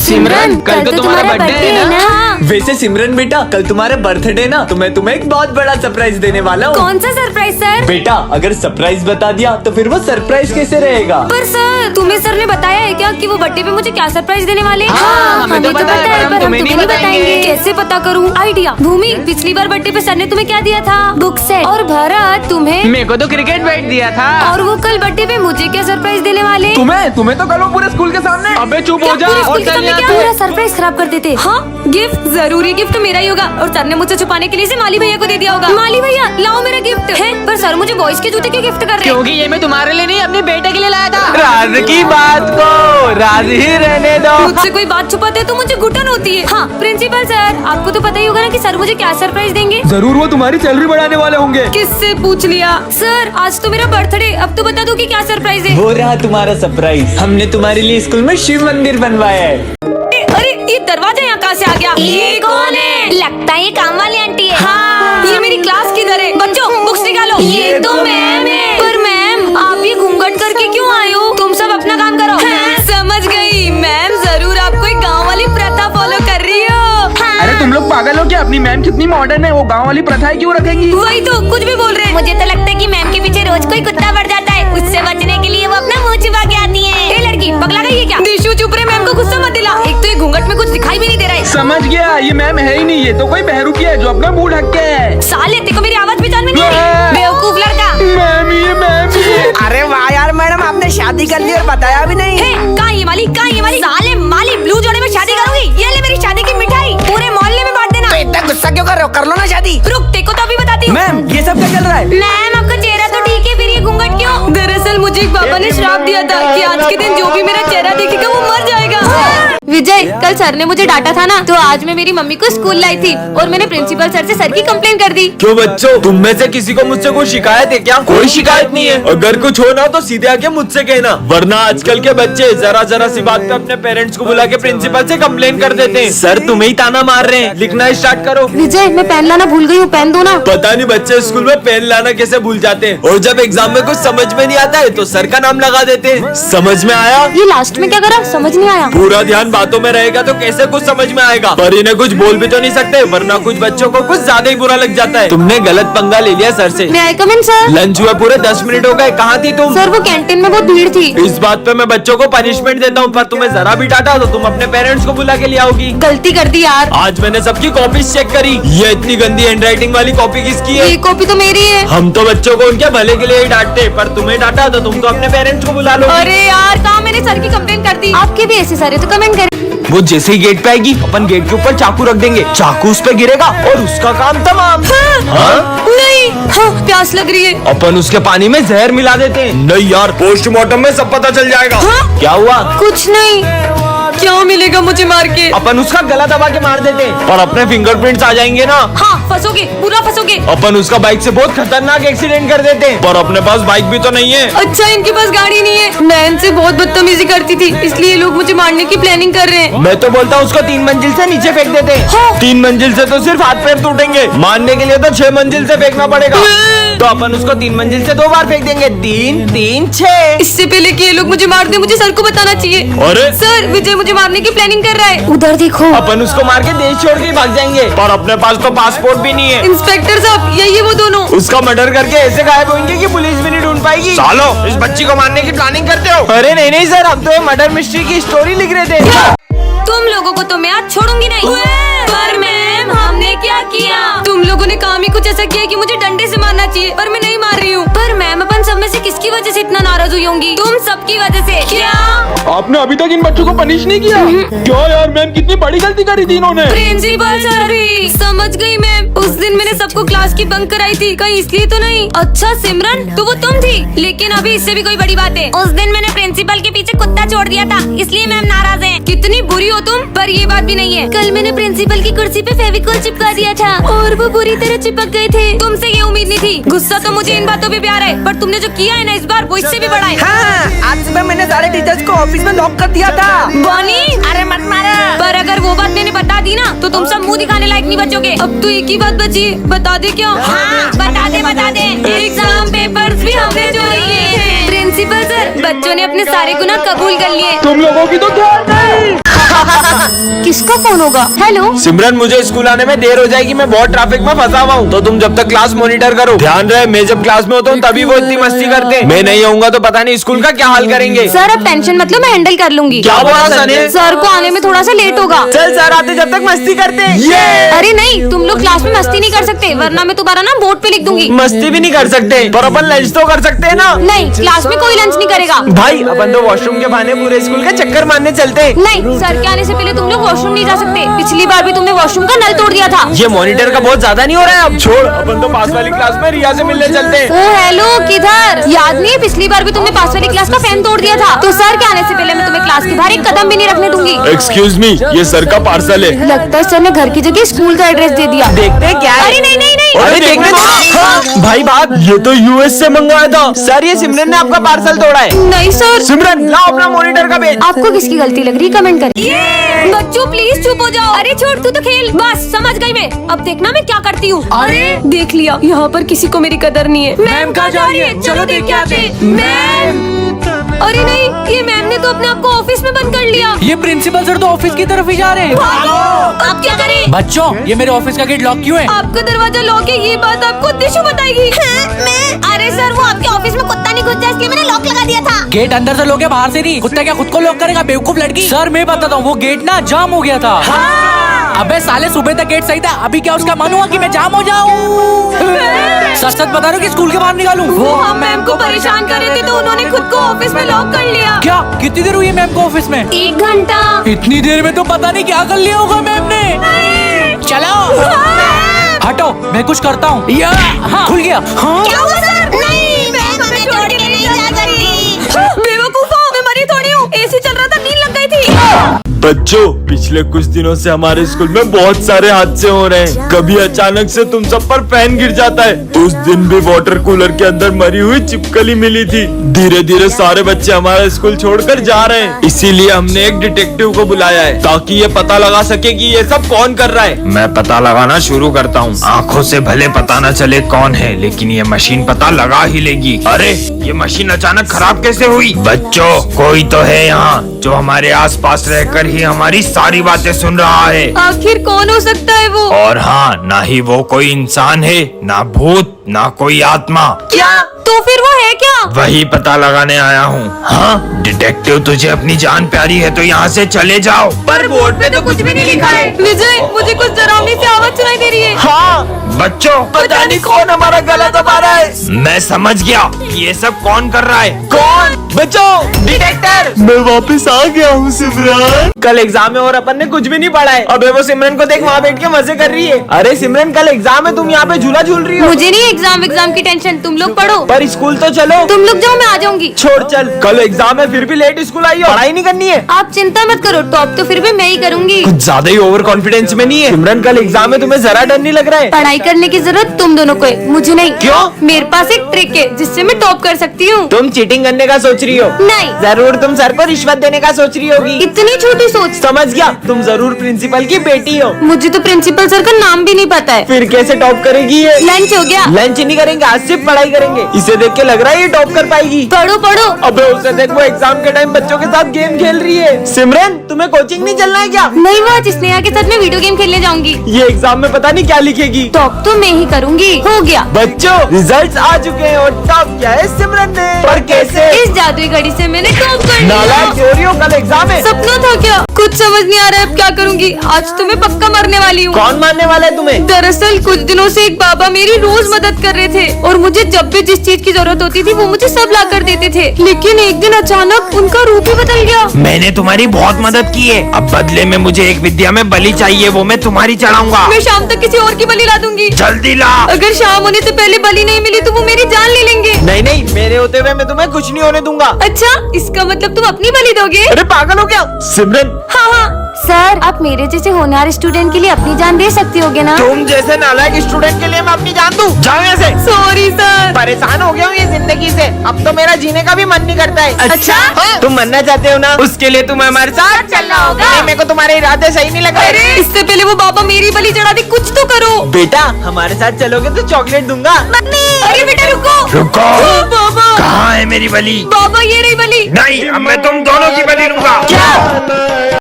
सिमरन, कल तो तुम्हारा बर्थडे है ना? वैसे सिमरन बेटा, कल तुम्हारा बर्थडे ना, तो मैं तुम्हें एक बहुत बड़ा सरप्राइज देने वाला हूँ। कौन सा सरप्राइज सर? बेटा, अगर सरप्राइज बता दिया तो फिर वो सरप्राइज कैसे रहेगा? पर सर, तुम्हें सर ने बताया है क्या कि वो बर्थडे पे मुझे क्या सरप्राइज देने वाले? हमें तो पता है, पर हम तुम्हें नहीं बताएंगे। कैसे पता करूँ? आइडिया। भूमि, पिछली बार बर्थडे पे सर ने तुम्हें क्या दिया था? Book set. और भरत, तुम्हें? मेरे को तो क्रिकेट बैट दिया था। और वो कल बर्थडे पे मुझे क्या सरप्राइज देने वाले? तुम्हें तो कल वो पूरे स्कूल के सामने। अबे चुप हो जा। पूरे स्कूल और के चल सामने यहाँ क्या से। पूरा सरप्राइज खराब कर देते। हाँ, गिफ्ट जरूरी गिफ्ट मेरा ही होगा और सर ने मुझे छुपाने के लिए इसे माली भैया को दे दिया होगा। माली भैया, लाओ मेरा गिफ्ट है। पर सर मुझे बॉयज के जूते क्यों गिफ्ट कर रहे हैं? क्योंकि ये मैं तुम्हारे लिए नहीं, अपने बेटे के लिए लाया था। राज की बात को राज ही रहने दो। मुझसे कोई बात छुपाते हैं तो मुझे घुटन होती है। हाँ, प्रिंसिपल सर, आपको तो पता ही होगा ना कि सर मुझे क्या सरप्राइज देंगे। जरूर वो तुम्हारी सैलरी बढ़ाने वाले होंगे। किससे पूछ लिया? सर, आज तो मेरा बर्थडे, अब तो बता दो कि क्या सरप्राइज है। हो रहा तुम्हारा सरप्राइज, हमने तुम्हारे लिए स्कूल में शिव मंदिर बनवाया है। अरे, ये दरवाजा यहाँ कहाँ से आ गया? ये कौन है? लगता है ये काम वाली आंटी है। हाँ, ये मेरी क्लास किधर है? बच्चों, बुक्स निकालो। ये तो मैम है। पर मैम, आप ये घूंघट करके क्यों आए हो? तुम सब अपना काम करो। समझ गई मैम, जरूर आप कोई गाँव वाली प्रथा फॉलो कर रही हो। अरे तुम लोग पागल हो क्या? अपनी मैम कितनी मॉडर्न है, वो गांव वाली प्रथाएं क्यों रखेंगी? वही तो, कुछ भी बोल रहे हैं। मुझे तो लगता है कि मैम के पीछे रोज कोई कुत्ता बढ़ जाता है, उससे बचने के लिए वो अपना मुंह छुपा के आती है। ए लड़की, पगला गई है क्या? दिशु चुप रहे, मैम को गुस्सा मत दिला। एक तो ये घूंघट में कुछ दिखाई भी नहीं दे रहा है। समझ गया, ये मैम है ही नहीं, ये तो कोई बहरूपी है जो अपना मुंह ढक के है। साले, तेरे को मेरी आवाज पहचान में नहीं आ रही? बेवकूफ लड़का। मैम ये अरे वाह यार मैडम, आपने शादी कर ली और बताया भी नहीं। कहाँ ये माली, कहाँ ये माली? साले माली, ब्लू जोड़े में शादी करूंगी। ये ले मेरी शादी की मिठाई, पूरे मोहल्ले में बांट देना। तो इतना गुस्सा क्यों कर रहे हो? कर लो ना शादी। रुक, तेरे को तो अभी बताती हूँ। मैम, ये सब क्या चल रहा है? मैम, आपका चेहरा तो ठीक है, फिर ये घूंघट क्यों? दरअसल मुझे एक बाबा ने श्राप दिया था कि आज के दिन जो भी मेरा चेहरा देखेगा वो मर जाएगा। विजय, कल सर ने मुझे डांटा था ना, तो आज मैं मेरी मम्मी को स्कूल लाई थी और मैंने प्रिंसिपल सर से सर की कंप्लेन कर दी। क्यों बच्चों, तुम में से किसी को मुझसे कोई शिकायत है क्या? कोई शिकायत नहीं है। अगर कुछ हो ना तो सीधे आके मुझसे कहना, वरना आजकल के बच्चे जरा सी बात पे अपने पेरेंट्स को बुला के प्रिंसिपल से कंप्लेन कर देते हैं। सर तुम्हें ही ताना मार रहे हैं, लिखना स्टार्ट करो। विजय, मैं पेन लाना भूल गई हूँ, पेन दो ना। पता नहीं बच्चे स्कूल में पेन लाना कैसे भूल जाते हैं, और जब एग्जाम में कुछ समझ में नहीं आता है तो सर का नाम लगा देते हैं। समझ में आया? ये लास्ट में क्या करा, समझ नहीं आया। पूरा ध्यान बातों में रहेगा तो कैसे कुछ समझ में आएगा? पर इन्हें कुछ बोल भी तो नहीं सकते, वरना कुछ बच्चों को कुछ ज्यादा ही बुरा लग जाता है। तुमने गलत पंगा ले लिया सर से। मैं आई कम इन सर? लंच हुआ पूरे 10 मिनट हो गए, कहाँ थी तुम? सर, वो कैंटीन में बहुत भीड़ थी। इस बात पे मैं बच्चों को पनिशमेंट देता हूँ, पर तुम्हें जरा भी डांटा तो तुम अपने पेरेंट्स को बुला के ले आओगी। गलती कर दी यार। आज मैंने सबकी कॉपी चेक करी, ये इतनी गंदी हैंडराइटिंग वाली कॉपी किसकी है? ये कॉपी तो मेरी है। हम तो बच्चों को उनके भले के लिए ही डांटते, पर तुम्हें डांटा तो तुम तो अपने पेरेंट्स को बुला लो। अरे यार, कहाँ मैंने सर की कंप्लेन कर दी। आपके भी ऐसे सारे तो कमेंट करें। वो जैसे ही गेट पे आएगी, अपन गेट के ऊपर चाकू रख देंगे, चाकू उस पे गिरेगा और उसका काम तमाम। हाँ? नहीं, हाँ, प्यास लग रही है। अपन उसके पानी में जहर मिला देते हैं। नहीं यार, पोस्टमार्टम में सब पता चल जाएगा। हाँ? क्या हुआ? कुछ नहीं। क्या मिलेगा मुझे मार के? अपन उसका गला दबा के मार देते हैं, और अपने फिंगरप्रिंट्स आ जाएंगे ना। हाँ, फंसोगे, पूरा फंसोगे। अपन उसका बाइक से बहुत खतरनाक एक्सीडेंट कर देते हैं, पर अपने पास बाइक भी तो नहीं है। अच्छा, इनके पास गाड़ी नहीं है। मैं इनसे बहुत बदतमीजी करती थी, इसलिए लोग मुझे मारने की प्लानिंग कर रहे हैं। मैं तो बोलता हूँ उसको 3 मंजिल से नीचे फेंक देते हैं। हाँ। 3 मंजिल से तो सिर्फ हाथ पैर टूटेंगे, मारने के लिए तो 6 मंजिल से फेंकना पड़ेगा। तो अपन उसको 3 मंजिल से 2 बार फेंक देंगे। 3 3 6। इससे पहले कि ये लोग मुझे मार दे, मुझे सर को बताना चाहिए। अरे सर, विजय मुझे मारने की प्लानिंग कर रहा है। उधर देखो। अपन उसको मार के देश छोड़ के भाग जाएंगे, पर अपने पास तो पासपोर्ट भी नहीं है। इंस्पेक्टर साहब, यही है वो दोनों। उसका मर्डर करके ऐसे गायब होंगे कि पुलिस भी नहीं ढूंढ पाएगी। सालो, इस बच्ची को मारने की प्लानिंग करते हो? अरे नहीं सर, हम तो मर्डर मिस्ट्री की स्टोरी लिख रहे थे। तुम लोगों को तो मैं आज छोड़ूंगी नहीं। पर मैम, हमने क्या किया? तुम लोगों ने काम ही कुछ ऐसा किया कि मुझे डंडे से मारना चाहिए, पर मैं नहीं मार रही हूँ। पर मैम, अपन सब में से किसकी वजह से इतना नाराज हुई होंगी? तुम सबकी वजह से। क्या आपने अभी तक इन बच्चों को पनिश नहीं किया? क्यों यार मैम, कितनी बड़ी गलती करी थी इन्होंने। प्रिंसिपल सर भी समझ गई मैम। उस दिन मैंने सबको क्लास की बंक कराई थी, कहीं इसलिए तो नहीं। अच्छा सिमरन, तो वो तुम थी। लेकिन अभी इससे भी कोई बड़ी बात है। उस दिन मैंने प्रिंसिपल के पीछे कुत्ता छोड़ दिया था, इसलिए मैम नाराज है। कितनी बुरी हो तुम। पर ये बात भी नहीं है, कल मैंने प्रिंसिपल की कुर्सी पे फेविकोल चिपका दिया था और वो बुरी तरह चिपक गए थे। तुमसे ये उम्मीद नहीं थी। गुस्सा तो मुझे इन बातों पे प्यार है, पर तुमने जो किया है ना इस बार, वो इससे भी बड़ा है। हाँ, आज सुबह मैंने सारे टीचर्स को ऑफिस में लॉक कर दिया था। बनी, अरे मत मारा। पर अगर वो बात मैंने बता दी ना, तो तुम सब मुंह दिखाने लायक नहीं बचोगे। अब तो एक ही बात बची, बता दे क्या? हाँ, बता दे। एग्जाम पेपर्स भी हमने चोरी किए हैं। प्रिंसिपल सर, बच्चों ने अपने सारे गुनाह कबूल कर लिए। तुम लोगों की तो क्या नहीं। किसका फोन होगा? हेलो। सिमरन, मुझे स्कूल आने में देर हो जाएगी, मैं बहुत ट्रैफिक में फंसा हुआ हूँ, तो तुम जब तक क्लास मॉनिटर करो। ध्यान रहे, मैं जब क्लास में होता हूँ तभी वो इतनी मस्ती करते हैं, मैं नहीं आऊंगा तो पता नहीं स्कूल का क्या हाल करेंगे। सर अब टेंशन मतलब मैं हैंडल कर लूंगी। क्या बोला सर ने? सर को आने में थोड़ा सा लेट होगा। चल सर आते जब तक मस्ती करते हैं। अरे नहीं, तुम लोग क्लास में मस्ती नहीं कर सकते, वरना मैं तुम्हारा ना बोर्ड पे लिख दूंगी। मस्ती भी नहीं कर सकते, पर अपन लंच तो कर सकते हैं ना। नहीं, क्लास में कोई लंच नहीं करेगा। भाई अपन तो वॉशरूम के बहाने पूरे स्कूल के चक्कर मारने चलते हैं। नहीं, सर के आने से पहले तुम लोग वॉशरूम नहीं जा सकते। पिछली बार भी तुमने वॉशरूम का नल तोड़ दिया था। ये मॉनिटर का बहुत ज्यादा नहीं हो रहा है? अब छोड़, अपन तो पास वाली क्लास में रिया से मिलने चलते हैं। ओ हेलो, किधर? याद नहीं है पिछली बार भी तुमने पास वाली क्लास का फैन तोड़ दिया था? तो सर के आने से पहले मैं तुम्हें क्लास के बाहर एक कदम भी नहीं रखने दूंगी। एक्सक्यूज मी, ये सर का पार्सल है। लगता है सर ने घर की जगह स्कूल का एड्रेस दे दिया। देखते हैं क्या है। अरे नहीं नहीं नहीं, अरे देखने दो। हाँ, भाई बात, ये तो यूएस से मंगवाया था। सर ये सिमरन ने आपका पार्सल तोड़ा है। नहीं सर। सिमरन लाओ अपना मॉनिटर का पेज। आपको किसकी गलती लग रही है कमेंट करिए। बच्चों प्लीज चुप हो जाओ। अरे छोड़, तू तो खेल। बस समझ गई मैं, अब देखना मैं क्या करती हूँ। अरे देख लिया, यहाँ पर किसी को मेरी कदर नहीं है। मैम कहाँ जा रही है? चलो देख के आते। मैम, अरे नहीं, ये मैम ने तो अपने आप को ऑफिस में बंद कर लिया। ये प्रिंसिपल सर तो ऑफिस की तरफ ही जा रहे हैं। अब क्या करें? बच्चों, ये मेरे ऑफिस का गेट लॉक क्यों है? आपका दरवाजा लॉक है, ये बात आपको दिशु बताएगी। मैं? अरे सर, वो आपके ऑफिस में कुत्ता नहीं घुस जाए इसलिए मैंने लॉक लगा दिया था। गेट अंदर से लॉक है, बाहर से नहीं। कुत्ता क्या खुद को लॉक करेगा, बेवकूफ लड़की। सर मैं बताता हूँ, वो गेट ना जाम हो गया था। अबे साले, सुबह तक गेट सही था, अभी क्या उसका मन हुआ कि मैं जाम हो जाऊँ? सच सच बता रहा हूँ कि स्कूल के बाहर निकालूं। वो हम मैम को परेशान कर रहे थे तो उन्होंने खुद को ऑफिस में लॉक कर लिया। क्या? कितनी देर हुई है मैम को ऑफिस में? 1 घंटा। इतनी देर में तो पता नहीं क्या कर लिया होगा मैम ने। चलो हटो, मैं कुछ करता हूँ। हाँ, खुल गया। हाँ? क्या हुआ सर? नहीं, मैम हमें छोड़ के नहीं जा सकती। बेवकूफो, मैं मरी थोड़ी हूँ, एसी चल रहा था, नींद लग गई थी। बच्चों, पिछले कुछ दिनों से हमारे स्कूल में बहुत सारे हादसे हो रहे हैं। कभी अचानक से तुम सब पर फैन गिर जाता है। उस दिन भी वाटर कूलर के अंदर मरी हुई छिपकली मिली थी। धीरे धीरे सारे बच्चे हमारा स्कूल छोड़कर जा रहे हैं, इसीलिए हमने एक डिटेक्टिव को बुलाया है ताकि ये पता लगा सके कि ये सब कौन कर रहा है। मैं पता लगाना शुरू करता हूँ। आँखों से भले पता न चले कौन है, लेकिन ये मशीन पता लगा ही लेगी। अरे ये मशीन अचानक खराब कैसे हुई? बच्चों, कोई तो है यहाँ जो हमारे आसपास रहकर ही हमारी सारी बातें सुन रहा है। आखिर कौन हो सकता है वो? और हाँ, ना ही वो कोई इंसान है, ना भूत, ना कोई आत्मा। क्या? तो फिर वो है क्या? वही पता लगाने आया हूँ। हाँ डिटेक्टिव, तुझे अपनी जान प्यारी है तो यहाँ से चले जाओ। पर बोर्ड पे तो कुछ भी नहीं लिखा है। विजय, मुझे कुछ डरावनी सी आवाज सुनाई दे रही है। हाँ बच्चों, पता नहीं कौन हमारा गला दबा रहा है। मैं समझ गया कि ये सब कौन कर रहा है। कौन? बच्चों, डिटेक्टर। मैं वापस आ गया हूँ सिमरन। कल एग्जाम है और अपन ने कुछ भी नहीं पढ़ा है। अबे वो सिमरन को देख, वहाँ बैठ के मजे कर रही है। अरे सिमरन, कल एग्जाम है, तुम यहाँ पे झूला झूल रही हो। मुझे नहीं एग्जाम की टेंशन, तुम लोग पढ़ो। पर स्कूल तो चलो। तुम लोग जाओ, मैं आ जाऊंगी। छोड़, चल। कल एग्जाम है फिर भी लेट स्कूल आई हो। पढ़ाई नहीं करनी है। आप चिंता मत करो, टॉप तो फिर भी मैं ही करूंगी। कुछ ज्यादा ही ओवर कॉन्फिडेंस में नहीं है सिमरन? कल एग्जाम है, तुम्हें जरा डर नहीं लग रहा है? पढ़ाई करने की जरूरत तुम दोनों को है, मुझे नहीं। क्यों? मेरे पास एक ट्रिक है जिससे मैं टॉप कर सकती हूँ। तुम चीटिंग करने का सोच रही हो? नहीं। जरूर तुम सर को रिश्वत देने का सोच रही होगी। इतनी छोटी सोच। समझ गया, तुम जरूर प्रिंसिपल की बेटी हो। मुझे तो प्रिंसिपल सर का नाम भी नहीं पता है। फिर कैसे टॉप करेगी ये? लंच हो गया? लंच नहीं करेंगे, आज सिर्फ पढ़ाई करेंगे। इसे देख के लग रहा है ये टॉप कर पाएगी। पढ़ो पढ़ो। अबे उसे देख, वो एग्जाम के टाइम बच्चों के साथ गेम खेल रही है। सिमरन, तुम्हें कोचिंग नहीं चलना है क्या? नहीं, वो आज स्नेहा के साथ मैं वीडियो गेम खेलने जाऊंगी। ये एग्जाम में पता नहीं क्या लिखेगी। टॉप तो मैं ही करूंगी। हो गया। बच्चों, रिजल्ट्स आ चुके हैं और टॉप किया है सिमरन ने। पर कैसे? इस जादुई घड़ी से मैंने टॉप कर नालायक लिया। चोरी हो, कल एग्जाम है। सपना था क्या? कुछ समझ नहीं आ रहा है अब क्या करूंगी। आज तो मैं पक्का मरने वाली हूँ। कौन मारने वाला है तुम्हें? दरअसल कुछ दिनों से एक बाबा मेरी रोज मदद कर रहे थे और मुझे जब भी जिस चीज की जरूरत होती थी वो मुझे सब ला कर देते थे, लेकिन एक दिन अचानक उनका रूप ही बदल गया। मैंने तुम्हारी बहुत मदद की है, अब बदले में मुझे एक विद्या में बलि चाहिए, वो मैं तुम्हारी चढ़ाऊंगा। मैं शाम तक किसी और की बलि ला दूंगी। जल्दी ला। अगर शाम होने से पहले बलि नहीं मिली तो वो मेरी जान ले लेंगे। नहीं नहीं, मेरे होते हुए मैं तुम्हें कुछ नहीं होने दूंगा। अच्छा, इसका मतलब तुम अपनी बलि दोगे? अरे पागल हो क्या सिमरन? हाँ हाँ सर, आप मेरे जैसे होनहार स्टूडेंट के लिए अपनी जान दे सकती होगे ना? तुम जैसे नालायक स्टूडेंट के लिए मैं अपनी जान दूं? जाओ यहाँ से। Sorry sir. परेशान हो गया हूँ ये जिंदगी से, अब तो मेरा जीने का भी मन नहीं करता है। अच्छा? हाँ? तुम मरना चाहते हो ना, उसके लिए तुम्हें हमारे साथ चलना होगा। नहीं, मेरे को तुम्हारे इरादे सही नहीं लग रहे। इससे पहले वो बाबा मेरी बलि चढ़ा दे, कुछ तो करो। बेटा, हमारे साथ चलोगे तो चॉकलेट दूंगा। अरे बेटा रुको। रुको। बाबा। कहाँ है मेरी बलि? बाबा ये रही बलि। नहीं, अब मैं तुम दोनों की बलि लूंगा। क्या?